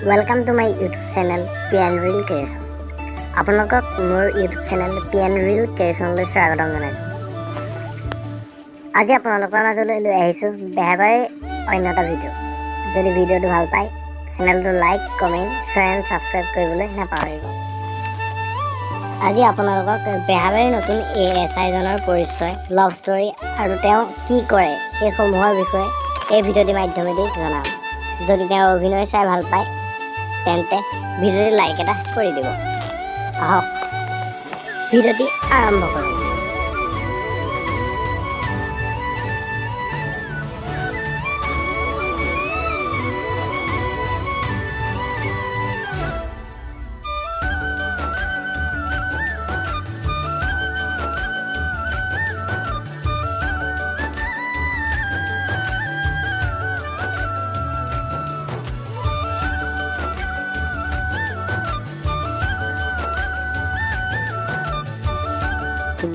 Welcome to my YouTube channel Beharbarí Creation. আপোনালোকক মোৰ YouTube channel Beharbarí Creation লৈ স্বাগতম জনাইছোঁ। আজি আপোনালোকৰ মাজলৈ লৈ আহিছোঁ বেহাবাৰী অন্য এটা ভিডিঅ'। যদি ভিডিঅ'টো ভাল পায় চেনেলটো like, comment, share and subscribe কৰিবলৈ নাপাহৰিব। আজি আপোনালোকক বেহাবাৰীৰ নতুন ASI জনৰ পৰিচয়, লাভ ষ্টৰী আৰু তেওঁ কি কৰে সেইসমূহৰ বিষয়ে এই ভিডিঅ'টিৰ মাধ্যমেদি জনাম। যদি তেওঁৰ অভিনয় চাই ভাল পায় তেন্তে ভিডিঅ'টি লাইক এটা কৰি দিব। আহক ভিডিঅ'টি আৰম্ভ কৰোঁ।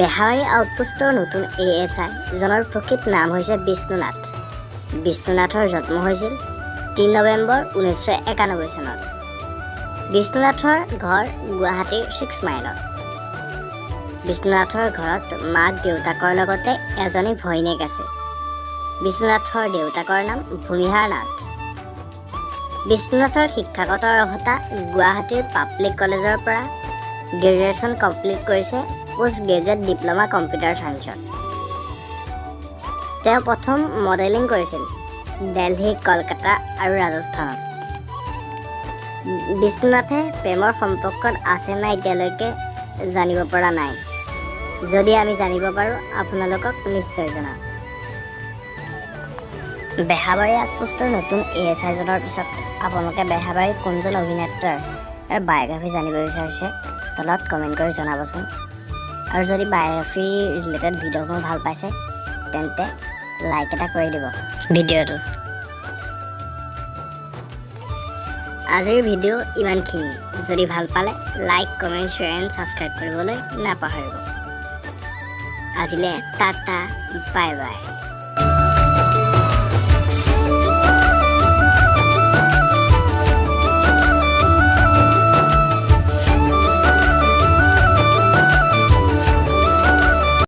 বেহাবাৰী আউটপোষ্টৰ নতুন ASI জনৰ প্ৰকৃত নাম হৈছে বিষ্ণু নাথ। বিষ্ণু নাথৰ জন্ম হৈছিল 3 নৱেম্বৰ 1991 চনত। বিষ্ণু নাথৰ ঘৰ গুৱাহাটীৰ 6 মাইলত। বিষ্ণু নাথৰ ঘৰত মাক দেউতাকৰ লগতে এজনী ভৈনীক আছে। বিষ্ণু নাথৰ দেউতাকৰ নাম ভূমিহাৰ নাথ। বিষ্ণু নাথৰ শিক্ষাগত অৰ্হতা গুৱাহাটীৰ পাব্লিক কলেজৰ পৰা গ্ৰেজুৱেশ্যন কমপ্লিট কৰিছে পোষ্ট গ্ৰেজুৱেট ডিপ্ল'মা কম্পিউটাৰ ছায়েন্সত। তেওঁ প্ৰথম মডেলিং কৰিছিল দিল্লী, কলকাতা আৰু ৰাজস্থানত। বিষ্ণুনাথে প্ৰেমৰ সম্পৰ্কত আছে নাই এতিয়ালৈকে জানিব পৰা নাই। যদি আমি জানিব পাৰোঁ আপোনালোকক নিশ্চয় জনাম। বেহাবাৰী আউটপোষ্টৰ নতুন ASI জনৰ পিছত আপোনালোকে বেহাবাৰীৰ কোনজন অভিনেতাৰ বায়োগ্ৰাফি জানিব বিচাৰিছে তলত কমেণ্ট কৰি জনাবচোন। আৰু যদি বায়োগ্ৰাফি ৰিলেটেড ভিডিঅ'সমূহ ভাল পাইছে তেন্তে লাইক এটা কৰি দিব ভিডিঅ'টো। আজিৰ ভিডিঅ' ইমানখিনি। যদি ভাল পালে like, comment, share and subscribe কৰিবলৈ নাপাহৰিব। আজিলৈ টাটা, বাই বাই।